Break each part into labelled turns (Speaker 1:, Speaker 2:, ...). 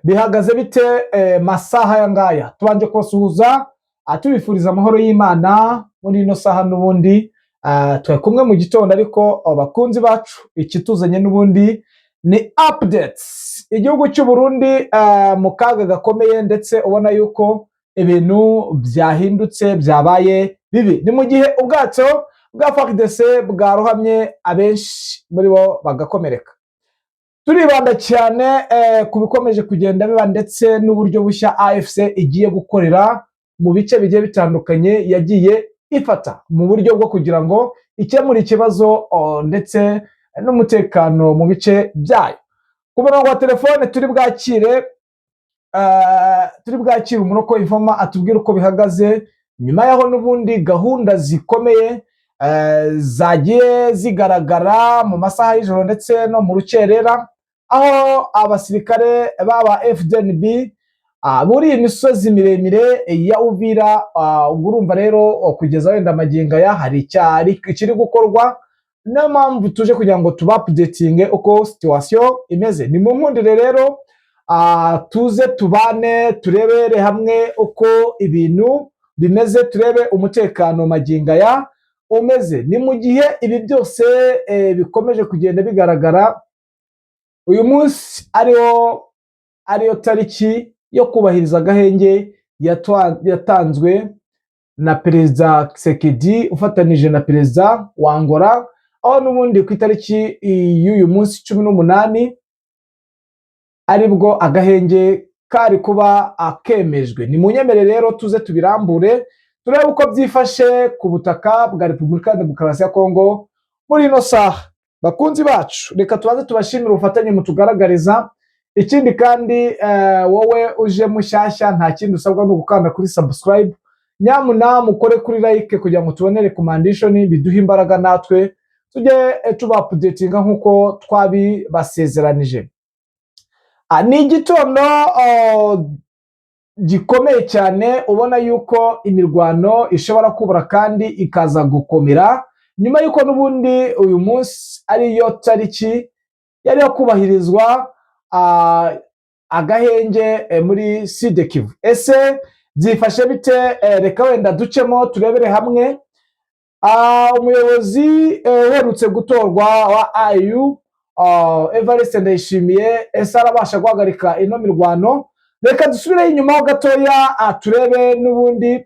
Speaker 1: bihagaze bite masaha ya ngaya tubanje kubasuhuza tubifuriza amahoro y'Imana muri ino saha n'ubundi twa kumwe mu gitondo ariko abakunzi bacu ikituzanye n'ubundi ni updates igihugu cy'u Burundi mu kaga gakomeye ndetse ubona yuko ibintu byahindutse byabaye bibi ni mu gihe ubwato bwa FARDC bwarohamye abenshi muri bo bagakomereka. Turibanda cyane ku bikomeje kugenda biba ndetse n'uburyo bushya AFC igiye gukorera mu bice bigiye bitandukanye yagiye ifata mu buryo bwo kugira ngo ikemure ikibazo ndetse n'umutekano mu bice byayo. Ku murongo wa telefone turi bwakire umuroko Ivoma atubwira uko bihagaze nyuma yaho n'ubundi gahunda zikomeye zagiye zigaragara mu masaha y'ijoro ndetse no mu rukerera aho abasirikare baba FDNB buri imisozi miremire ya Uvira urumva rero kugeza wenda maginga ya hari icyari kiri gukorwa niyo mpamvu tuje kugira ngo tubapdatinge uko situation imeze. Ni mu nkundire rero tuze tubane turebere hamwe uko ibintu bimeze, turebe umutekano maginga ya umeze. Ni mu gihe ibi byose bikomeje kugenda bigaragara uyu munsi ariyo tariki yo kubahiriza agahenge yatanzwe na Perezida Tshisekedi ufatanije na Perezida wa Angola, aho n'ubundi ku itariki y'uyu munsi 18 aribwo agahenge kari kuba akemejwe. Ni munyemere rero tuze tubirambure turebe uko byifashe ku butaka bwa Repubulika ya Demokarasi ya Kongo muri ino saha. Bakunzi bacu reka tubanze tubashimira ubufatanye mutugaragariza. Ikindi kandi wowe uje mushyashya nta kindi usabwa no gukanda kuri subscribe, nyamuna mukore kuri like kugira ngo tubone recommendation biduha imbaraga natwe tujye tubapdatinga nkuko twabibasezeranije. Ni igitondo gikomeye cyane ubona yuko imirwano ishobora kubura kandi ikaza gukomera nyuma yuko n'ubundi uyu munsi ariyo tariki yari yo kubahirizwa agahenge muri Sud Kivu. Ese byifashe bite? Reka wenda ducemo turebere hamwe. Umuyobozi uherutse gutorwa wa AU Evariste Ndayishimiye ese arabasha guhagarika ino mirwano? Reka dusubire inyuma ho gatoya turebe n'ubundi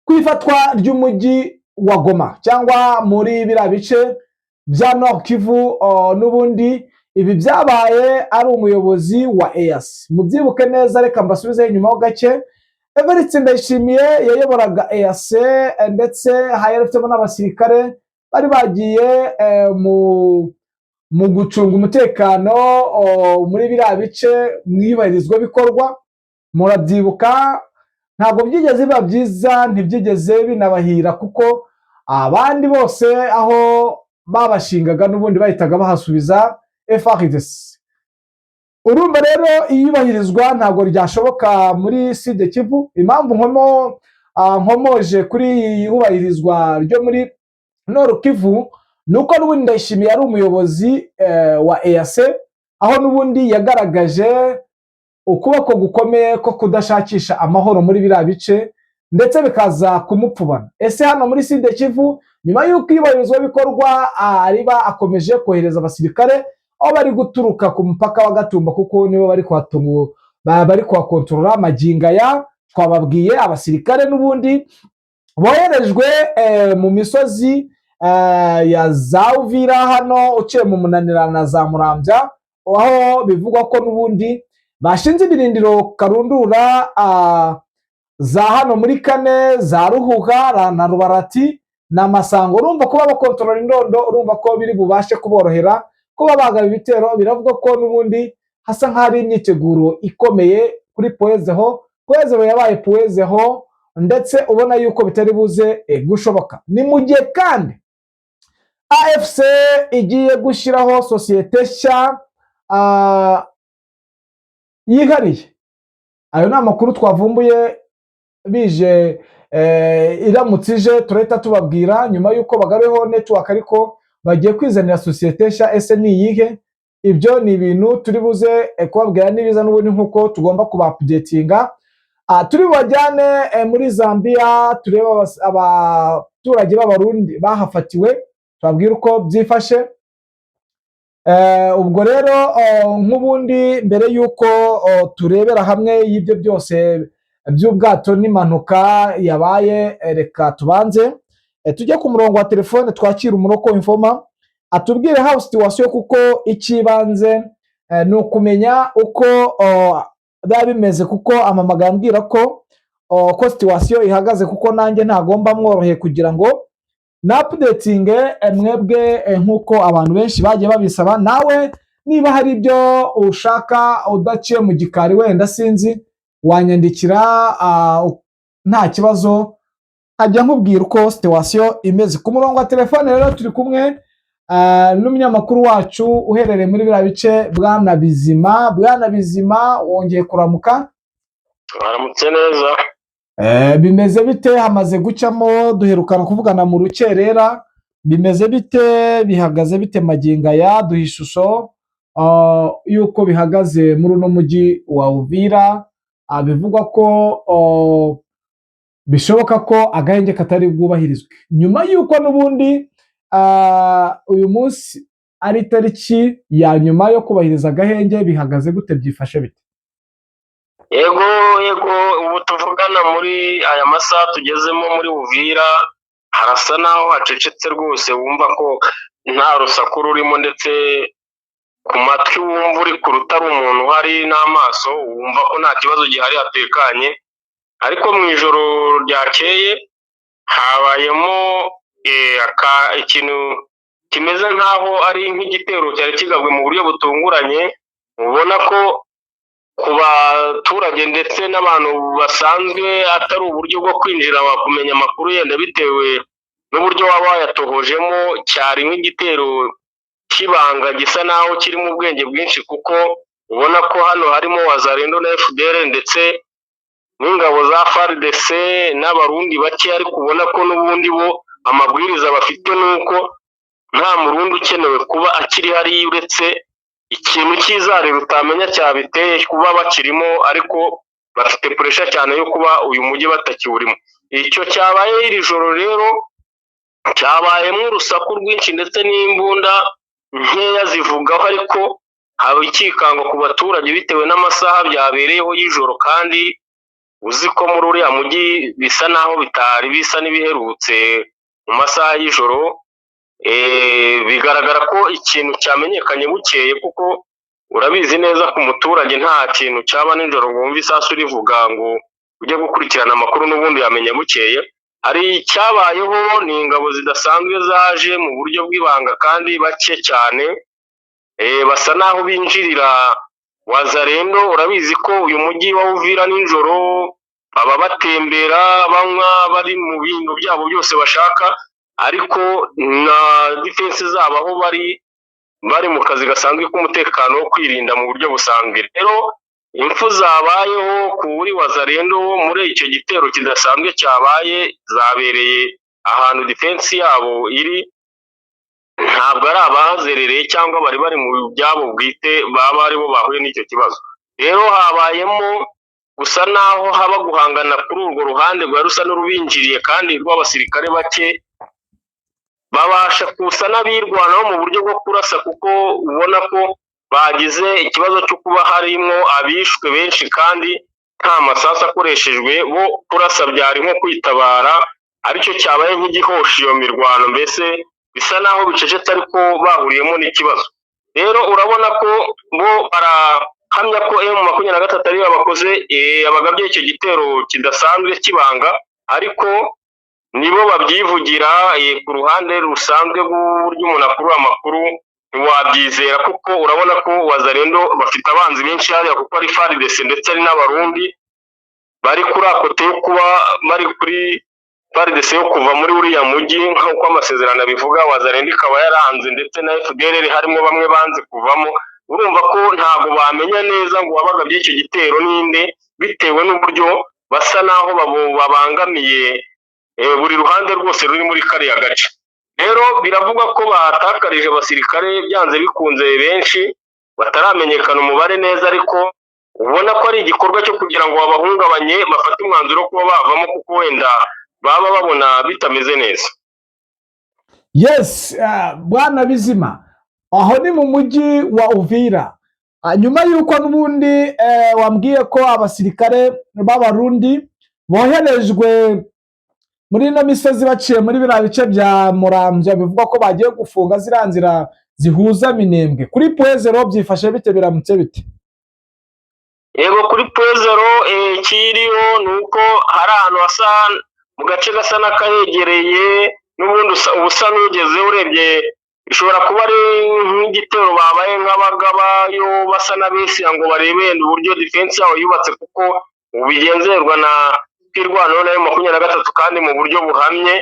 Speaker 1: kwifatwa ry'umujyi wa Goma cyangwa muri bira bice bya Nord Kivu. N'ubundi ibi byabaye ari umuyobozi wa EAC. Mubyibuke neza, reka mbasubize inyuma ho gake. Evariste Ndayishimiye yayoboraga EAC ndetse hayarafitemo n'abasirikare bari bagiye mu gucunga umutekano muri biriya bice mwibarizwa bikorwa. Murabyibuka ntabwo byigeze biba byiza, ntibyigeze binabahira kuko abandi bose aho babashingaga n'ubundi bahitaga bahasubiza FARDC. Urumva rero iyubahirizwa ntabwo ryashoboka muri Sud Kivu. Impamvu nkomoje kuri iyubahirizwa ryo muri Nord Kivu nuko n'ubundi Ndayishimiye ari umuyobozi wa EAC, aho n'ubundi yagaragaje ukuboko gukomeye ko kudashakisha amahoro muri biriya bice ndetse bikaza kumupfubana. Ese hano muri Sud Kivu nyuma y'uko iyubahirizwa bikorwa ariba akomeje kohereza abasirikare aho bari guturuka ku mupaka wa Gatumba kuko nibo bari kuhakontorora maginga ya twababwiye abasirikare n'ubundi boherejwe mu misozi ya za Uvira hano uciye mu Munanira na za Murambya, aho bivugwa ko n'ubundi bashinze ibirindiro karundura za hano muri Kane, za Ruhuha na Rubarati na Masango. Urumva kuba bakontorora indondo, urumva ko biri bubashe kuborohera kuba bagaba ibitero. Biravuga ko n'ubundi hasa nk'ari imyiteguro ikomeye kuri Poezeho yabaye Poezeho ndetse ubona yuko bitari buze gushoboka. Ni mu gihe kandi AFC igiye gushyiraho sosiyete nshya yihariye. Ayo ni amakuru twavumbuye bije iramutse ije turahita tubabwira nyuma yuko bagareho network ariko bagiye kwizanira sosiyete nshya. Ese ni iyihe? ibyo ni ibintu turi buze kubabwira n'ibiza n'ubundi nk'uko tugomba kubapudetinga. Turi bubajyane muri Zambia turebe abaturage b'abarundi bahafatiwe, tubabwire uko byifashe. Ubwo rero nk'ubundi mbere y'uko turebera hamwe y'ibyo byose by'ubwato n'impanuka yabaye, reka tubanze tujye ku murongo wa telefone twakira Umuroko Informa atubwire how situation, kuko ikibanze ni ukumenya uko biba bimeze, kuko amamaga ambwira ko situation ihagaze, kuko nanjye ntagomba mworoheye kugira ngo na updating mwebwe nk'uko abantu benshi bagiye babisaba. Nawe niba hari ibyo ushaka udaciye mu gikari wenda sinzi, wanyandikira nta kibazo nkajya nkubwira uko situation imeze. Ku murongo wa telefone rero turi kumwe n'umunyamakuru wacu uherereye muri biriya bice, Bwana Bizima. Bwana Bizima, wongeye kuramuka?
Speaker 2: Aramutse neza.
Speaker 1: Bimeze bite? Hamaze gucamo duherukana kuvugana mu rukerera, bimeze bite? Bihagaze bite magingo aya? Duha ishusho yuko bihagaze muri uno mujyi wa Uvira. Bivugwa ko bishoboka ko agahenge katari bwubahirizwe, nyuma y'uko n'ubundi uyu munsi ari tariki ya nyuma yo kubahiriza agahenge. Bihagaze gute? Byifashe bite?
Speaker 2: Yego ubu tuvugana muri aya masaha tugezemo muri Uvira harasa naho hacecetse rwose, wumva ko nta rusaku rurimo, ndetse ku matwi wumva uri ku rutare umuntu uhari n'amaso wumva ko nta kibazo gihari, hatekanye. Ariko mu ijoro ryakeye habayemo ikintu kimeze nk'aho ari nk'igitero cyari kigabwe mu buryo butunguranye. ubona ko ku baturage ndetse n'abantu basanzwe atari uburyo bwo kwinjira wakumenya amakuru yenda bitewe n'uburyo waba wayatohojemo, cyari nk'igitero cy'ibanga gisa naho kirimo ubwenge bwinshi, kuko ubona ko hano harimo Wazalendo na FDL ndetse n'ingabo za FARDC n'abarundi bake, ariko ubona ko n'ubundi bo amabwiriza bafite nuko nta murundi ukenewe kuba akiri hari, uretse ikintu cy'izariro utamenya cyabiteye kuba bakirimo, ariko bafite puresha cyane yo kuba uyu mujyi batakiwurimo. Icyo cyabaye iri joro rero cyabayemo urusaku rwinshi ndetse n'imbunda nkeya zivugaho, ariko haba ikikango ku baturage bitewe n'amasaha byabereyeho y'ijoro, kandi uzi ko muri uriya mujyi bisa naho bitari bisa n'ibiherutse mu masaha y'ijoro. Bigaragara ko ikintu cyamenyekanye bukeye, kuko urabizi neza ku muturage nta kintu cyaba nijoro ngo wumve isasu rivuga ngo ujye gukurikirana amakuru, n'ubundi yamenya bukeye. Hari icyabayeho ni ingabo zidasanzwe zaje mu buryo bw'ibanga kandi bake cyane, basa naho binjirira Wazalendo. Urabizi ko uyu mujyi wa Uvira nijoro baba batembera banywa bari mu bintu byabo byose bashaka, ariko na defense zabo aho bari mu kazi gasanzwe k'umutekano wo kwirinda mu buryo busanzwe. Rero impfu zabayeho kuri Wazalendo muri icyo gitero kidasanzwe cyabaye zabereye ahantu defense yabo iri, ntabwo ari abahazerereye cyangwa bari mu byabo bwite, baba ari bo bahuye n'icyo kibazo. Rero habayemo gusa naho haba guhangana kuri urwo ruhande rwa rusa n'urubinjiriye kandi rw'abasirikare bake babasha kusa n'abirwanaho mu buryo bwo kurasa, kuko ubona ko bagize ikibazo cyo kuba harimo abishwe benshi kandi nta masasu akoreshejwe, bo kurasa byari nko kwitabara, aricyo cyabaye nk'igihosha iyo mirwano, mbese bisa naho bicecetse ariko bahuriyemo n'ikibazo. Rero urabona ko bo barahamya ko M23 ariyo abakoze abagabye icyo gitero kidasanzwe kibanga, ariko nibo babyivugira. Ku ruhande rusanzwe rw'uburyo umuntu akura amakuru ntiwabyizera, kuko urabona ko Wazalendo bafite abanzi benshi hariya, kuko ari FARDC ndetse ari n'abarundi bari kuri akote yo kuba bari kuri FARDC yo kuva muri uriya mujyi nk'uko amasezerano bivuga. Wazalendo ikaba yaranze, ndetse na FDL harimo bamwe banze kuvamo. Urumva ko ntabwo bamenya neza ngo wabagabye icyo gitero ninde, bitewe n'uburyo basa naho babangamiye buri ruhande rwose ruri muri kariya gace. Rero biravugwa ko bahatakarije abasirikare byanze bikunze benshi, bataramenyekana umubare neza, ariko ubona ko ari igikorwa cyo kugira ngo babahungabanye bafate umwanzuro wo kuba bavamo, kuko wenda baba babona bitameze neza.
Speaker 1: Yes, bwana Bizima, aho ni mu mujyi wa Uvira. Nyuma y'uko n'ubundi wambwiye ko abasirikare b'abarundi boherejwe muri ino misozi baciye muri biriya bice bya Muramvya, bivuga ko bagiye gufunga ziriya nzira zihuza Minembwe. Kuri Pwezero byifashe bite, biramutse bite?
Speaker 2: Yego, kuri Pwezero kiriho ni uko hari ahantu hasa mu gace gasa n'akahegereye, n'ubundi ubusa n'ugeze urebye bishobora kuba ari nk'igitero babaye nk'abagabayo basa n'abesira ngo barebe uburyo defense yaho yubatse, kuko ubu bigenzerwa na kwirwanaho na M23 kandi mu buryo buhamye,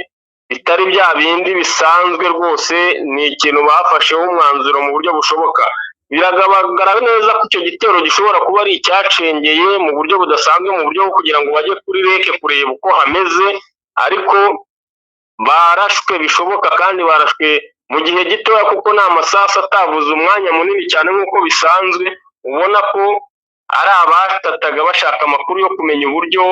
Speaker 2: bitari bya bindi bisanzwe rwose. Ni ikintu bafasheho umwanzuro mu buryo bushoboka. Biragaragara neza ko icyo gitero gishobora kuba ari icyacengeye mu buryo budasanzwe, mu buryo bwo kugira ngo bajye kuri reke kureba uko hameze, ariko barashwe bishoboka, kandi barashwe mu gihe gitoya, kuko ni amasasu atavuze umwanya munini cyane nk'uko bisanzwe. Ubona ko ari abatataga bashaka amakuru yo kumenya uburyo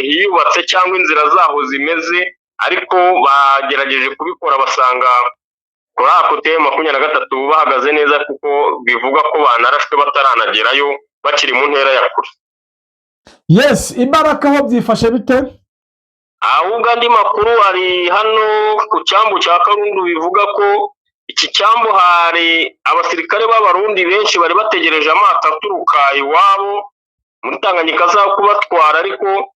Speaker 2: hiyubatse cyangwa inzira zaho zimeze, ariko bagerageje kubikora basanga kuri ako M23 bahagaze neza, kuko bivuga ko banarashwe bataranagerayo, bakiri mu ntera ya kure.
Speaker 1: Yes, Imbaraga aho byifashe bite?
Speaker 2: Ahubwo andi makuru ari hano ku cyambu cya Karundu, bivuga ko iki cyambu hari abasirikare b'abarundi benshi bari bategereje amato aturuka iwabo muri Tanganyika za kubatwara, ariko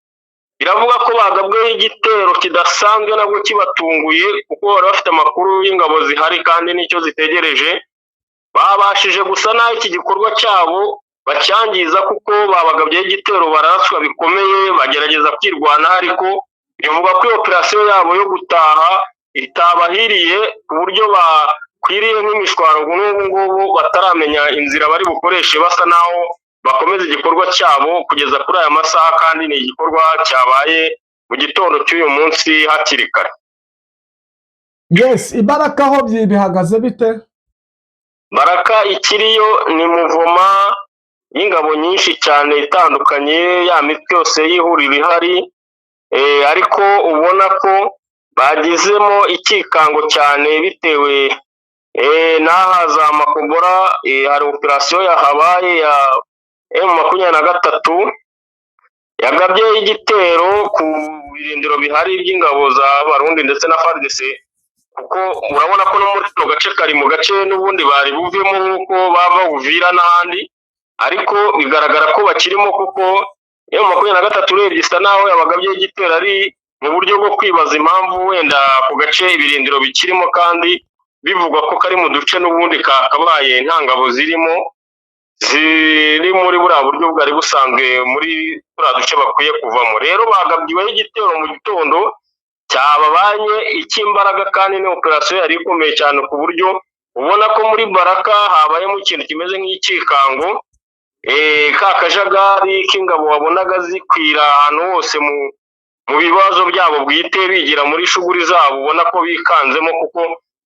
Speaker 2: biravuga ko bagabweho igitero kidasanzwe nabwo kibatunguye, kuko bari bafite amakuru y'ingabo zihari kandi nicyo zitegereje. Babashije gusa naho iki gikorwa cyabo bacyangiza, kuko babagabyeho igitero baraswa bikomeye, bagerageza kwirwana, ariko bivuga ko iyo operasiyo yabo yo gutaha itabahiriye, ku buryo bakwiriye nk'imishwaro n'ubu ngubu bataramenya inzira bari bukoreshe, basa naho bakomeza igikorwa cyabo kugeza kuri aya masaha, kandi ni igikorwa cyabaye mu gitondo cy'uyu munsi hakiri kare.
Speaker 1: Yes, Imbaraga aho bihagaze bite?
Speaker 2: Baraka ikiriyo ni muvoma y'ingabo nyinshi cyane itandukanye, ya mitwe yose y'ihuriro ihari, ariko ubona ko bagizemo ikikango cyane bitewe n'aha za Makobora. Hari operasiyo yahabaye ya M23 yagabye igitero ku birindiro bihari by'ingabo za Barundi ndetse na FARDC, kuko urabona ko no muri kano gace kari mu gace n'ubundi bari buvemo nk'uko bava Uvira n'ahandi, ariko bigaragara ko bakirimo, kuko M23 urebye isa naho yabagabye igitero ari mu buryo bwo kwibaza impamvu wenda ku gace ibirindiro bikirimo, kandi bivugwa ko kari mu duce n'ubundi kakabaye nta ngabo zirimo, ziri muri buriya buryo bwari busanzwe muri turiya duce bakwiye kuvamo. Rero bagabyiweho igitero mu gitondo cyababanye icy'imbaraga, kandi ni operasiyo yari ikomeye cyane, ku buryo ubona ko muri Baraka habayemo ikintu kimeze nk'ikikango, ka kajagari k'ingabo wabonaga zikwira ahantu hose mu bibazo byabo bwite, bigira muri shuguri zabo, ubona ko bikanzemo, kuko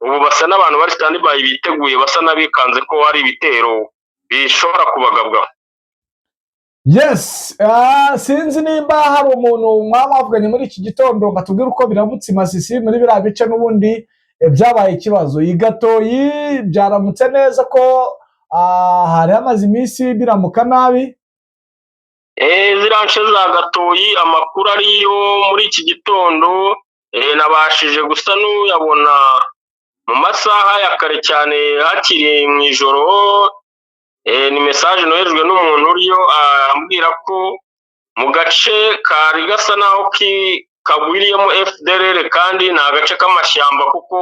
Speaker 2: ubu basa n'abantu bari standby biteguye, basa n'abikanze ko hari ibitero bishobora kubagabwa.
Speaker 1: Yes, sinzi nimba hari umuntu mwavuganye muri iki gitondo ngo atubwire uko biramutse Masisi muri biriya bice n'ubundi byabaye ikibazo. Igatoyi byaramutse neza ko hari hamaze iminsi biramuka nabi?
Speaker 2: Ziriya nce za Gatoyi amakuru ariyo muri iki gitondo nabashije gusa n'uyabona mu masaha ya kare cyane, hakiri mu ijoro. Ni message noherejwe n'umuntu uriyo ambwira ko mu gace kari gasa naho kagwiriyemo FDLR, kandi ni agace k'amashyamba, kuko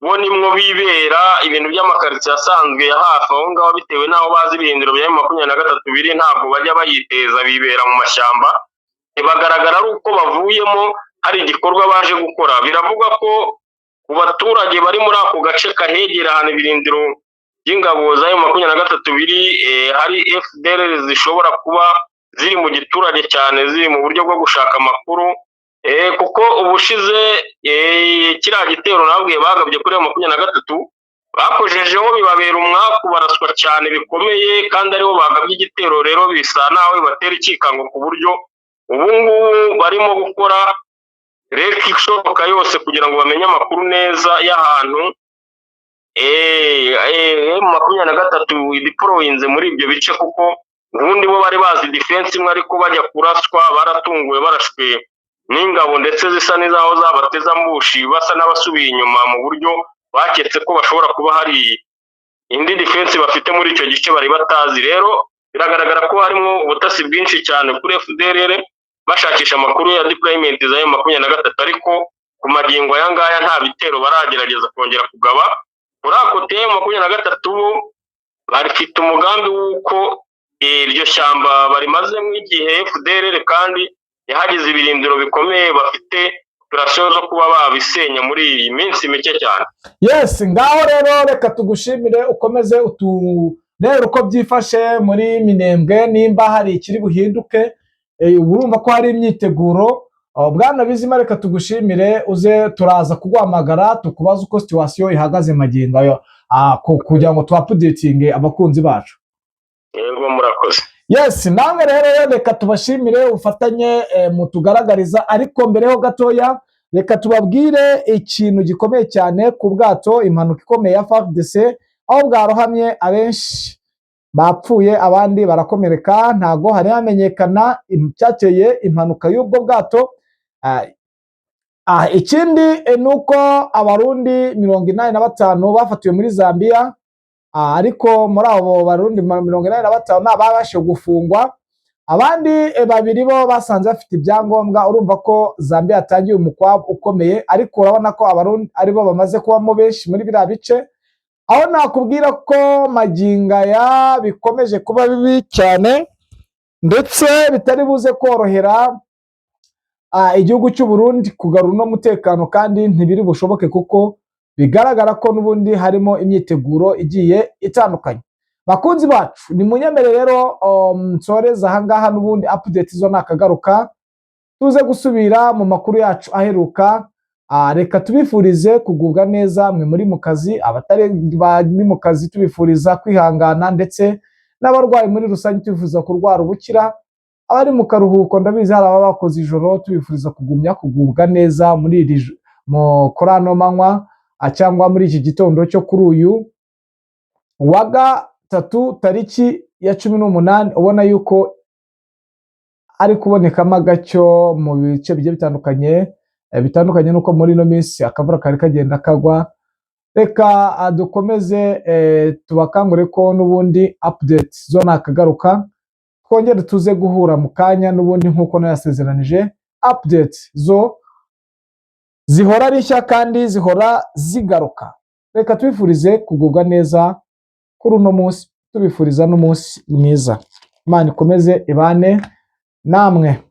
Speaker 2: bo nimwo bibera ibintu by'amakaritsiye asanzwe ya hafi aho ngaho, bitewe n'aho bazi ibirindiro bya M23 biri, ntabwo bajya bayiteza, bibera mu mashyamba. Bagaragara ari uko bavuyemo hari igikorwa baje gukora. Biravugwa ko ku baturage bari muri ako gace kahegera ahantu ibirindiro by'ingabo za M23 biri, hari FDLR zishobora kuba ziri mu giturage cyane, ziri mu buryo bwo gushaka amakuru, kuko ubushize kiriya gitero nabwiye bagabye kuri M23 bakojejeho bibabera umwaku, baraswa cyane bikomeye, kandi aribo bagabye igitero. Rero bisa naho bibatera ikikango ku buryo ubu ngubu barimo gukora reka ishoboka yose kugira ngo bamenye amakuru neza y'ahantu M23 idiporoyinze muri ibyo bice, kuko ubundi bo bari bazi defense imwe, ariko bajya kuraswa baratunguwe, barashwe n'ingabo ndetse zisa n'izaho zabateza mbushi, basa n'abasubiye inyuma mu buryo baketse ko bashobora kuba hari indi defense bafite muri icyo gice bari batazi. Rero biragaragara ko harimo ubutasi bwinshi cyane kuri FDLR bashakisha amakuru ya deployment za M23, ariko ku magingo aya ngaya nta bitero baragerageza kongera kugaba. Muri ako M23 bafite umugambi w'uko iryo shyamba barimazemo igihe FDLR, kandi yahagize ibirindiro bikomeye, bafite operasiyo zo kuba babisenya muri iyi minsi mike cyane.
Speaker 1: Yes, ngaho rero reka tugushimire, ukomeze uturere uko byifashe muri Minembwe, nimba hari ikiri buhinduke. Urumva ko hari imyiteguro. Bwana Bizima, reka tugushimire, uze turaza kuguhamagara tukubaza uko situation ihagaze magingo ayo, kugira ngo tuupdating abakunzi bacu.
Speaker 2: Yego, murakoze.
Speaker 1: Yes, namwe rero reka tubashimire ufatanye mutugaragariza, ariko mbere ho gatoya reka tubabwire ikintu gikomeye cyane ku bwato, impanuka ikomeye ya FARDC, aho bwarohamye abenshi bapfuye abandi barakomereka. Ntago hari hamenyekana icyateye impanuka y'ubwo bwato. Ikindi nuko abarundi 85 bafatiwe muri Zambia, ariko muri abo barundi 85 nababashe gufungwa, abandi babiri bo basanze bafite ibyangombwa. Urumva ko Zambia yatangiye umukwabo ukomeye, ariko urabona ko abarundi aribo bamaze kubamo benshi muri biriya bice, aho nakubwira ko maginga ya bikomeje kuba bibi cyane, ndetse bitari buze korohera igihugu cy'u Burundi kugarura no mutekano, kandi ntibiri bushoboke kuko bigaragara ko nubundi harimo imyiteguro igiye itandukanye. Bakunzi bacu, ni munyemere rero nsoreza ahangaha, nubundi update zo nakagaruka tuze gusubira mu makuru yacu aheruka. Reka tubifurize kugubwa neza mwe muri mu kazi, abatari bari mu kazi tubifuriza kwihangana, ndetse n'abarwayi muri rusange tubifuza kurwara ubukira. Abari mu karuhuko ndabizi hari ababa bakoze ijoro, tubifuriza kugumya kugubwa neza muri mu korano manywa, cyangwa muri iki gitondo cyo kuri uyu wa gatatu tariki ya 18, ubona yuko ari kubonekamo agacyo mu bice bigiye bitandukanye nuko muri no minsi akavura kari kagenda kagwa. Reka dukomeze tubakangure ko nubundi update zo nakagaruka, twongere tuze guhura mu kanya nubundi nkuko nayasezeranije. Update zo zihora rishya kandi zihora zigaruka. Reka tubifurize kugubwa neza kuri uno munsi, tubifuriza n'umunsi mwiza. Imana ikomeze ibane namwe.